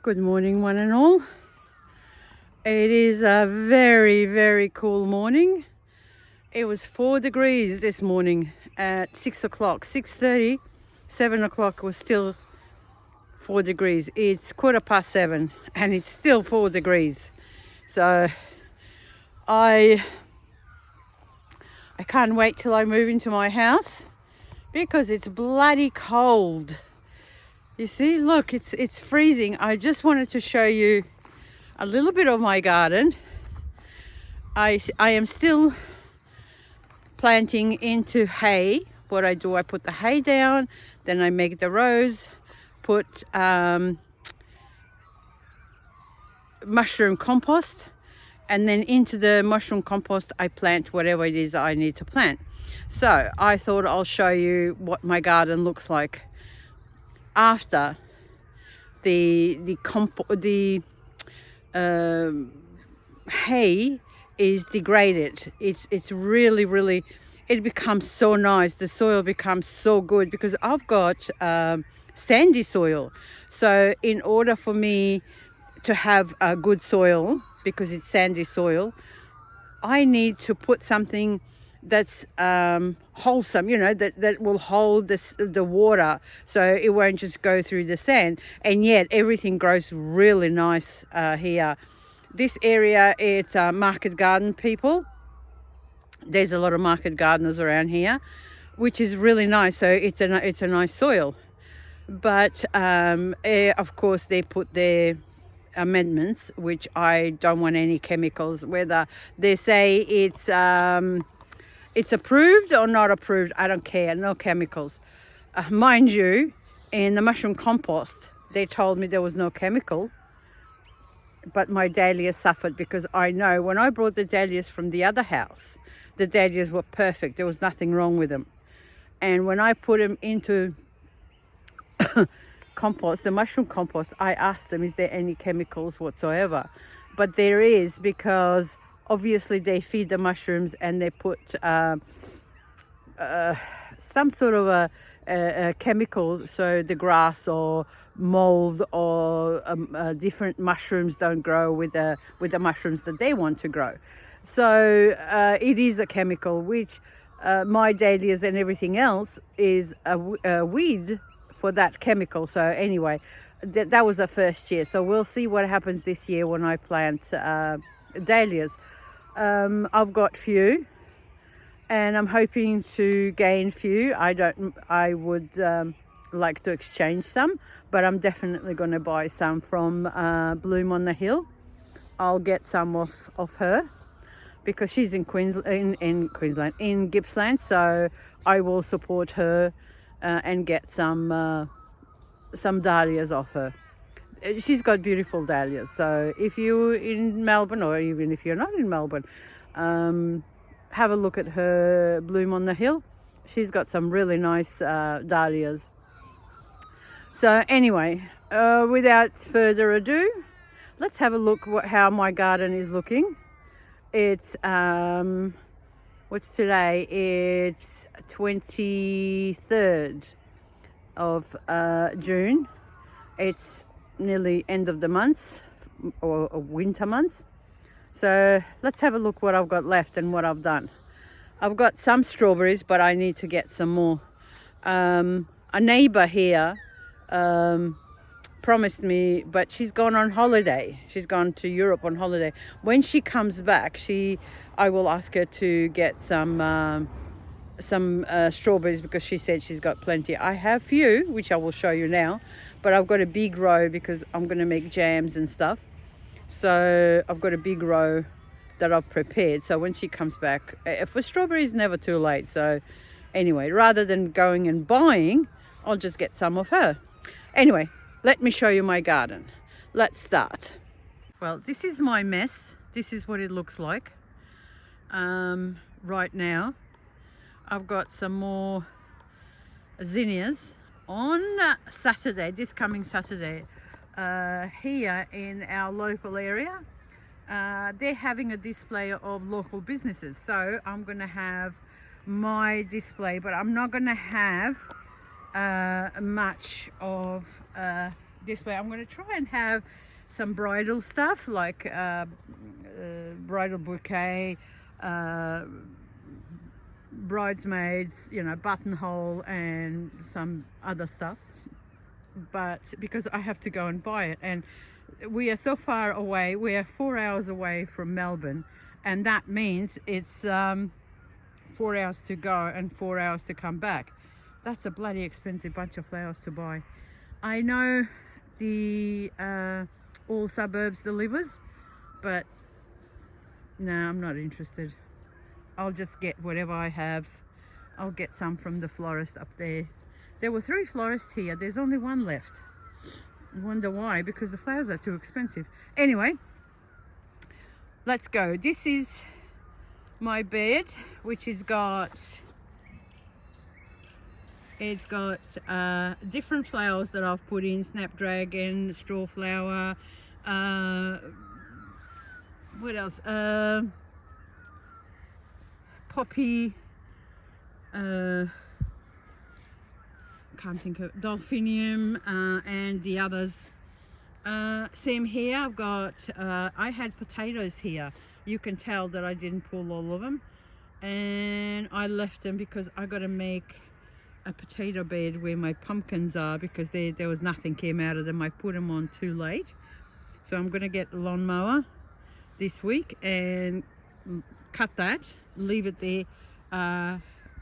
Good morning, one and all. It is a very, very cool morning. It was 4 degrees this morning at 6 o'clock, 6:30, 7 o'clock was still 4 degrees. It's 7:15 and it's still 4 degrees. So I can't wait till I move into my house because it's bloody cold. You see, look, it's freezing. I just wanted to show you a little bit of my garden. I am still planting into hay. What I do, I put the hay down, then I make the rows, put mushroom compost, and then into the mushroom compost I plant whatever it is I need to plant. So I thought I'll show you what my garden looks like after the hay is degraded. It's really, it becomes so nice. The soil becomes so good because I've got sandy soil. So in order for me to have a good soil, because it's sandy soil, I need to put something that's wholesome, that will hold the water, so it won't just go through the sand. And yet everything grows really nice here. This area, it's market garden people. There's a lot of market gardeners around here, which is really nice. So it's a nice soil. But of course they put their amendments, which I don't want any chemicals, whether they say it's approved or not approved, I don't care, no chemicals. Mind you, in the mushroom compost, they told me there was no chemical, but my dahlias suffered because I know when I brought the dahlias from the other house, the dahlias were perfect. There was nothing wrong with them. And when I put them into compost, the mushroom compost, I asked them, is there any chemicals whatsoever? But there is, because obviously they feed the mushrooms and they put some sort of a chemical so the grass or mold or different mushrooms don't grow with the mushrooms that they want to grow. So it is a chemical, which my dahlias and everything else is a weed for that chemical. So anyway, that was the first year. So we'll see what happens this year when I plant dahlias. I've got few, and I'm hoping to gain few. I would like to exchange some, but I'm definitely going to buy some from Bloom on the Hill. I'll get some of her because she's in Queensland, in Gippsland. So I will support her and get some dahlias off her. She's got beautiful dahlias. So if you're in Melbourne, or even if you're not in Melbourne, have a look at her Bloom on the Hill. She's got some really nice dahlias. So anyway, without further ado, let's have a look how my garden is looking. It's what's today? It's 23rd of June. It's nearly end of the month, or winter months. So let's have a look what I've got left and what I've done. I've got some strawberries, but I need to get some more. A neighbor here promised me, but she's gone on holiday. She's gone to Europe on holiday. When she comes back, I will ask her to get some strawberries, because she said she's got plenty. I have few, which I will show you now, but I've got a big row because I'm going to make jams and stuff. So I've got a big row that I've prepared. So when she comes back, for strawberries, never too late. So anyway, rather than going and buying, I'll just get some of her. Anyway, let me show you my garden. Let's start. Well, this is my mess. This is what it looks like right now. I've got some more zinnias on Saturday, this coming Saturday, here in our local area. They're having a display of local businesses. So I'm going to have my display, but I'm not going to have much of display. I'm going to try and have some bridal stuff like bridal bouquet, bridesmaids, you know, buttonhole and some other stuff. But because I have to go and buy it, and we are so far away, we are 4 hours away from Melbourne, and that means it's 4 hours to go and 4 hours to come back. That's a bloody expensive bunch of flowers to buy. I know the all suburbs delivers, but no, I'm not interested. I'll just get whatever I have. I'll get some from the florist up there. There were 3 florists here. There's only 1 left. I wonder why, because the flowers are too expensive. Anyway, let's go. This is my bed, which has got, it's got different flowers that I've put in: snapdragon, straw flower, what else? Poppy, can't think of, delphinium, and the others. Same here. I've got I had potatoes here. You can tell that I didn't pull all of them, and I left them because I got to make a potato bed where my pumpkins are, because there was nothing came out of them. I put them on too late, so I'm going to get a lawnmower this week and cut that, leave it there,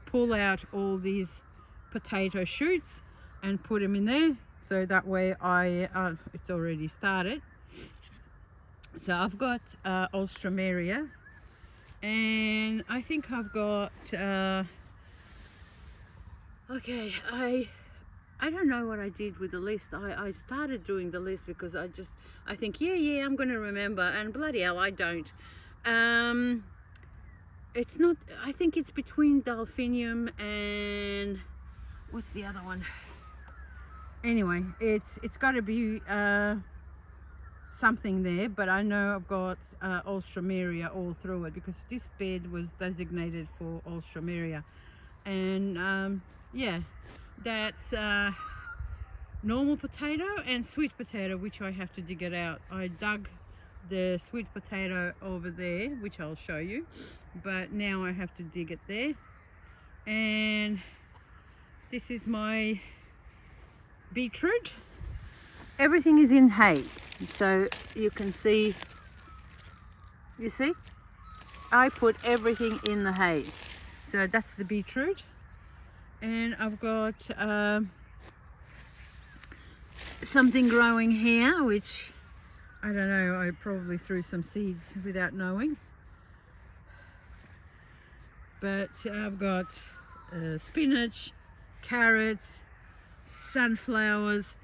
pull out all these potato shoots and put them in there, so that way it's already started. So I've got Alstroemeria, and I think I've got okay, I don't know what I did with the list. I started doing the list because I think yeah I'm gonna remember, and bloody hell I don't. It's not, I think it's between delphinium and what's the other one? Anyway, it's got to be something there, but I know I've got Alstroemeria all through it, because this bed was designated for Alstroemeria. And yeah, that's normal potato and sweet potato, which I have to dig it out. I dug the sweet potato over there, which I'll show you, but now I have to dig it there. And this is my beetroot. Everything is in hay, so you can see, you see, I put everything in the hay. So that's the beetroot. And I've got something growing here, which I don't know, I probably threw some seeds without knowing. But I've got spinach, carrots, sunflowers,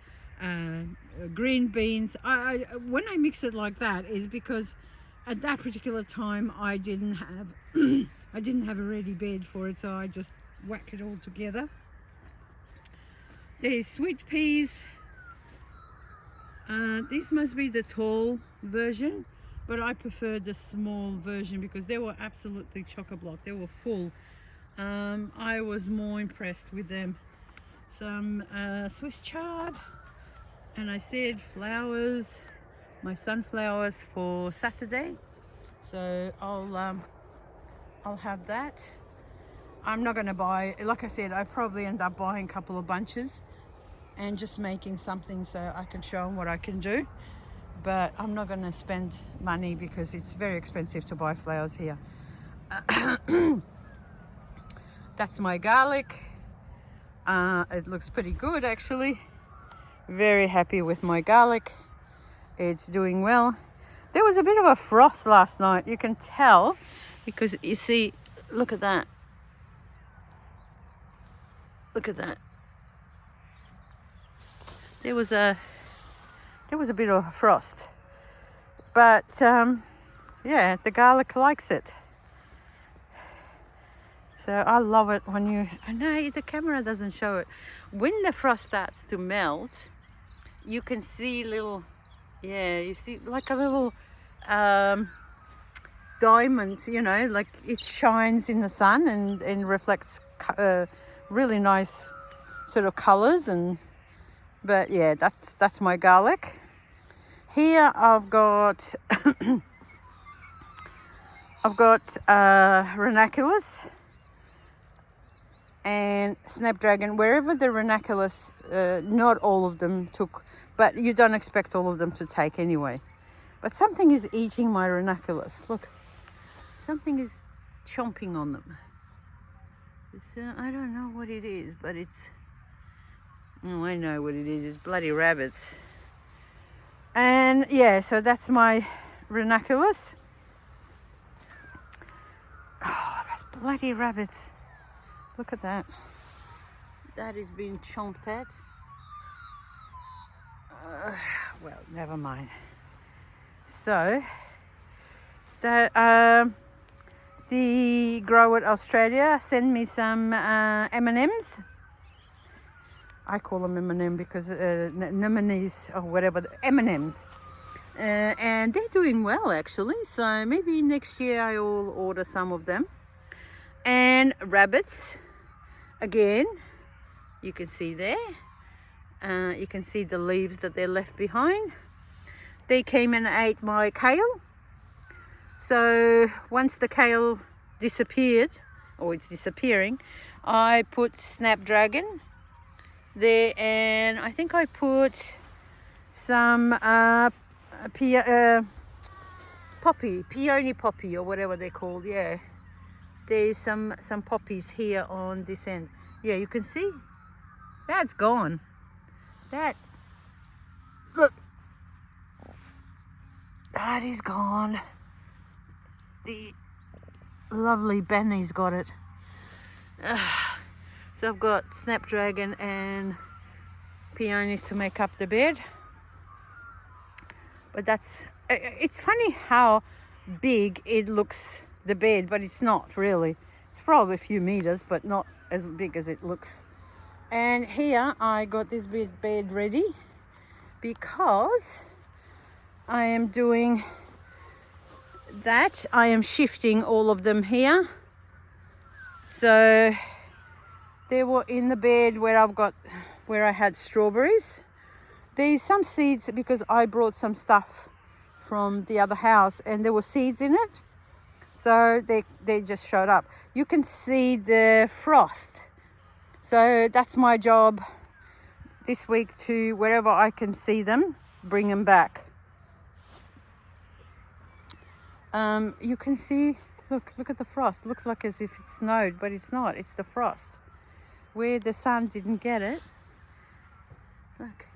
green beans. When I mix it like that is because at that particular time I didn't have I didn't have a ready bed for it, so I just whack it all together. There's sweet peas. This must be the tall version, but I prefer the small version because they were absolutely chock-a-block. They were full. I was more impressed with them. Some Swiss chard, and I said flowers, my sunflowers for Saturday, so I'll have that. I'm not going to buy, like I said, I probably end up buying a couple of bunches and just making something so I can show them what I can do. But I'm not going to spend money because it's very expensive to buy flowers here. That's my garlic. It looks pretty good actually. Very happy with my garlic. It's doing well. There was a bit of a frost last night. You can tell because you see, look at that. Look at that. There was a bit of a frost, but yeah, the garlic likes it. So I love it when you, I know the camera doesn't show it. When the frost starts to melt, you can see little, yeah, you see like a little diamond, you know, like it shines in the sun and reflects really nice sort of colors and But yeah, that's my garlic. Here I've got ranunculus and snapdragon. Wherever the ranunculus, not all of them took, but you don't expect all of them to take anyway. But something is eating my ranunculus. Look, something is chomping on them. I don't know what it is, but it's... Oh, I know what it is. It's bloody rabbits. And yeah, so that's my ranunculus. Oh, that's bloody rabbits. Look at that. That is being chomped at. Well, never mind. So, the grower at Australia sent me some M&Ms. I call them M&M because Nemonese or whatever, M&Ms. And they're doing well actually. So maybe next year I will order some of them. And rabbits, again, you can see there. You can see the leaves that they left behind. They came and ate my kale. So once the kale disappeared, or it's disappearing, I put snapdragon there, and I think I put some peony poppy or whatever they're called. Yeah, there's some poppies here on this end. Yeah, you can see that's gone. That, look, that is gone. The lovely Benny's got it. So I've got snapdragon and peonies to make up the bed. But it's funny how big it looks, the bed, but it's not really. It's probably a few meters, but not as big as it looks. And here I got this bed ready because I am doing that. I am shifting all of them here. So they were in the bed where I had strawberries. There's some seeds because I brought some stuff from the other house and there were seeds in it. So they just showed up. You can see the frost. So that's my job this week, to wherever I can see them, bring them back. You can see, look at the frost. Looks like as if it snowed, but it's not. It's the frost. Where the sun didn't get it. Look.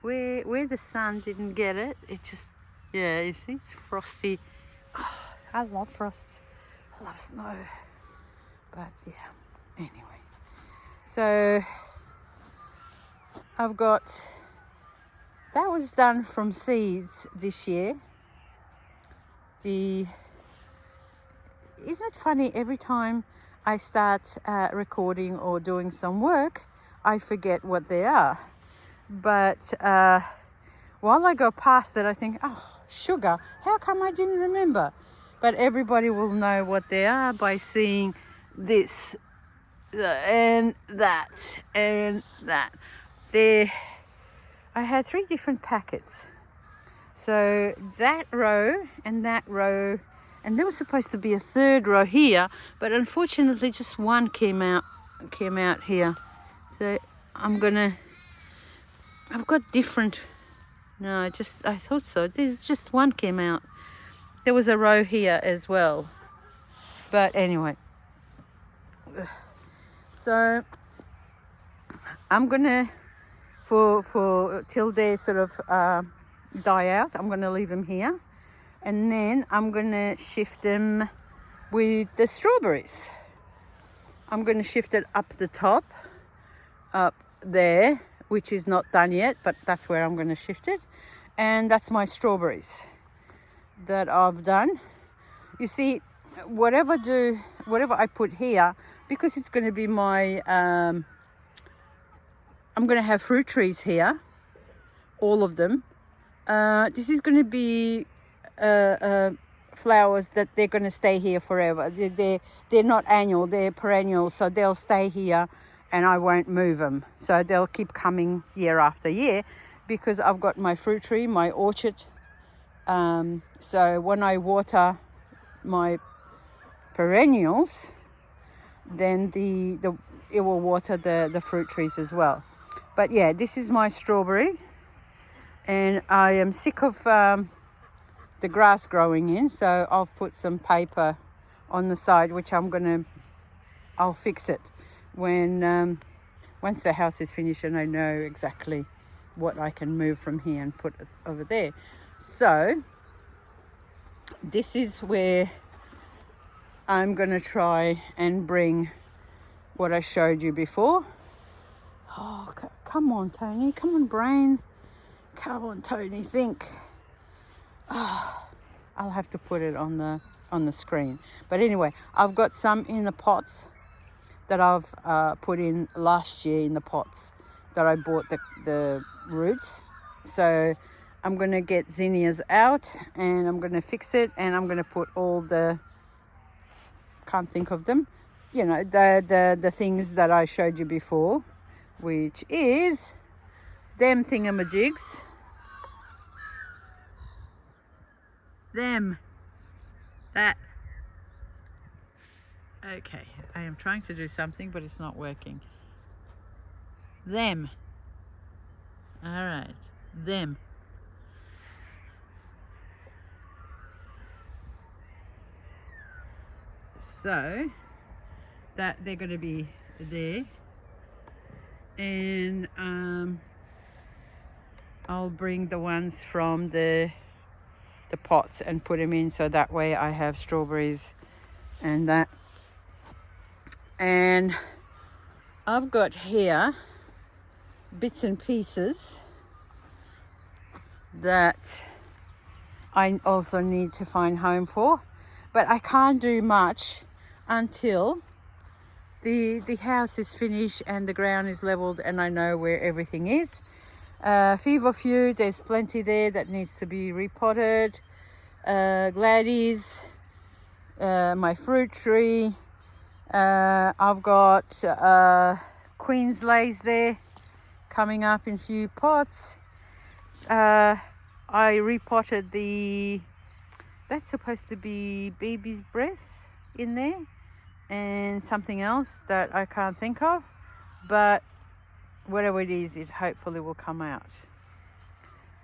Where the sun didn't get it, it just, yeah, it's frosty. Oh, I love frosts. I love snow. But yeah, anyway. So I've got, that was done from seeds this year. Isn't it funny, every time I start recording or doing some work, I forget what they are. But while I go past it, I think, oh, sugar, how come I didn't remember? But everybody will know what they are by seeing this and that and that. There, I had 3 different packets. So that row, and there was supposed to be a 3rd row here, but unfortunately just one came out here. So I've got different, no, I thought so. There's just one came out. There was a row here as well. But anyway, so I'm gonna, for till they sort of die out, I'm gonna leave them here. And then I'm gonna shift them with the strawberries. I'm gonna shift it up the top, up there, which is not done yet, but that's where I'm gonna shift it. And that's my strawberries that I've done. You see, whatever I put here, because it's gonna be my, I'm gonna have fruit trees here, all of them. This is gonna be flowers that they're going to stay here forever. They're not annual, they're perennial, so they'll stay here and I won't move them. So they'll keep coming year after year because I've got my fruit tree, my orchard. So when I water my perennials, then it will water the fruit trees as well. But yeah, this is my strawberry, and I am sick of the grass growing in, so I'll put some paper on the side, which I'll fix it when once the house is finished and I know exactly what I can move from here and put it over there. So this is where I'm going to try and bring what I showed you before. Oh, come on, Tony. Come on, brain. Come on, Tony. Think. Oh, I'll have to put it on the screen. But anyway, I've got some in the pots that I've put in last year in the pots that I bought the roots. So I'm going to get zinnias out and I'm going to fix it, and I'm going to put all can't think of them, you know, the things that I showed you before, which is them thingamajigs. That. Okay, I am trying to do something, but it's not working. Them. All right, them. So that they're going to be there, and I'll bring the ones from the pots and put them in, so that way I have strawberries and that. And I've got here bits and pieces that I also need to find home for, but I can't do much until the house is finished and the ground is leveled and I know where everything is. Feverfew, there's plenty there that needs to be repotted. Gladys, my fruit tree. I've got Queen's Lace there coming up in few pots. I repotted that's supposed to be baby's breath in there, and something else that I can't think of, but whatever it is, it hopefully will come out.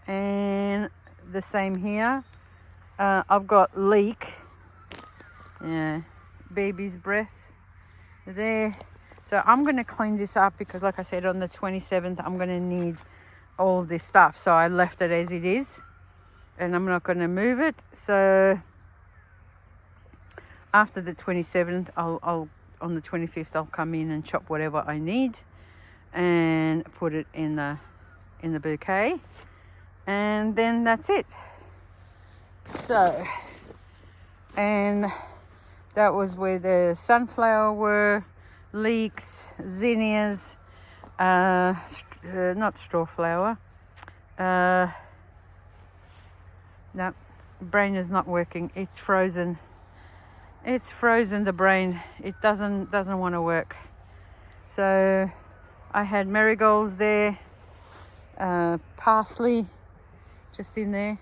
And the same here. I've got leek, baby's breath there. So I'm going to clean this up because, like I said, on the 27th I'm going to need all this stuff, so I left it as it is and I'm not going to move it. So after the 27th, I'll on the 25th I'll come in and chop whatever I need and put it in the bouquet, and then that's it. So, and that was where the sunflower were, leeks, zinnias, not strawflower. No, brain is not working. It's frozen. It's frozen, the brain. It doesn't want to work. So I had marigolds there, parsley just in there.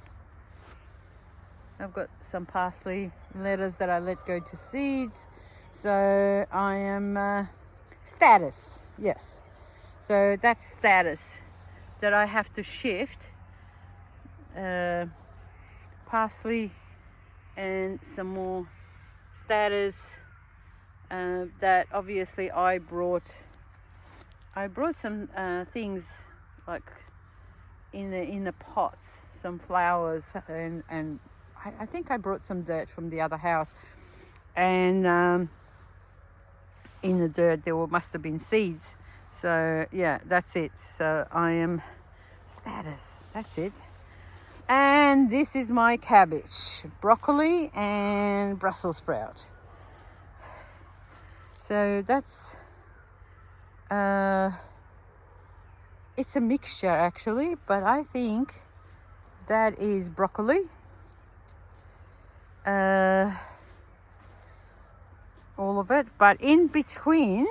I've got some parsley lettuce that I let go to seeds. So I am status, yes. So that's status that I have to shift. Parsley and some more status that obviously I brought some things like in the pots, some flowers, and I think I brought some dirt from the other house, and in the dirt there must have been seeds. So yeah, that's it. So I am status, that's it. And this is my cabbage, broccoli and Brussels sprout. So that's it's a mixture actually, but I think that is broccoli, all of it. But in between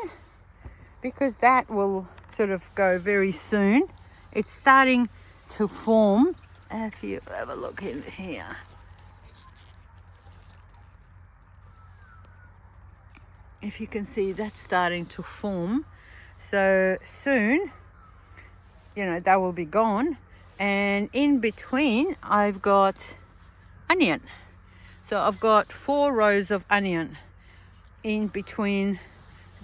because that will sort of go very soon. It's starting to form. If you have a look in here, if you can see, that's starting to form. So soon, you know, that will be gone. And in between, I've got onion. So I've got 4 rows of onion in between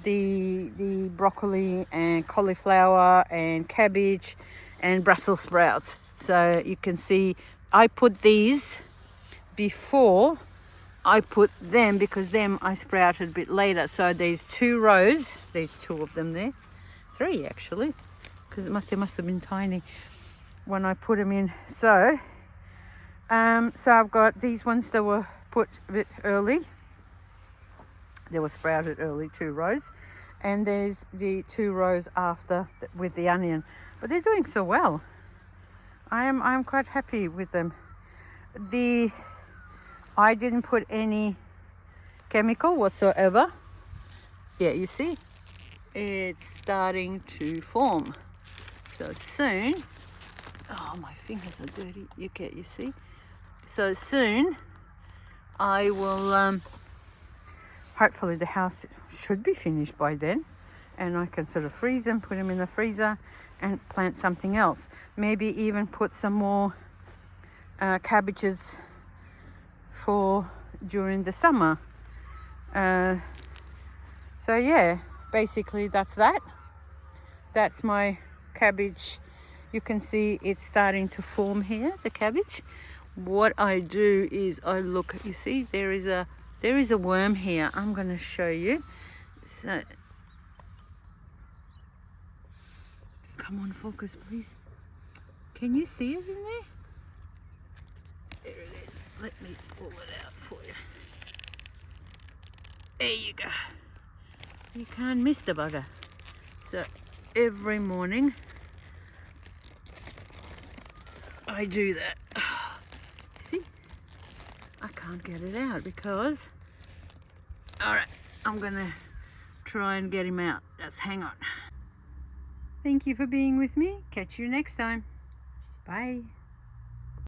the broccoli and cauliflower and cabbage and Brussels sprouts. So you can see I put these before I put them, because them I sprouted a bit later. So there's 2 rows, there's 2 of them there, 3 actually, because they must have been tiny when I put them in. So I've got these ones that were put a bit early. They were sprouted early, 2 rows. And there's the 2 rows after with the onion. But they're doing so well. I'm quite happy with them. I didn't put any chemical whatsoever. Yeah, you see? It's starting to form. So soon, oh, my fingers are dirty. You see? So soon I will, hopefully the house should be finished by then, and I can sort of freeze them, put them in the freezer and plant something else. Maybe even put some more cabbages for during the summer. So yeah, basically that's that. That's my cabbage. You can see it's starting to form here, the cabbage. What I do is I look, you see, there is a worm here. I'm going to show you. So, come on, focus, please. Can you see it in there? There it is. Let me pull it out for you. There you go. You can't miss the bugger. So every morning I do that. See? I can't get it out because... Alright, I'm gonna try and get him out. Just hang on. Thank you for being with me. Catch you next time. Bye.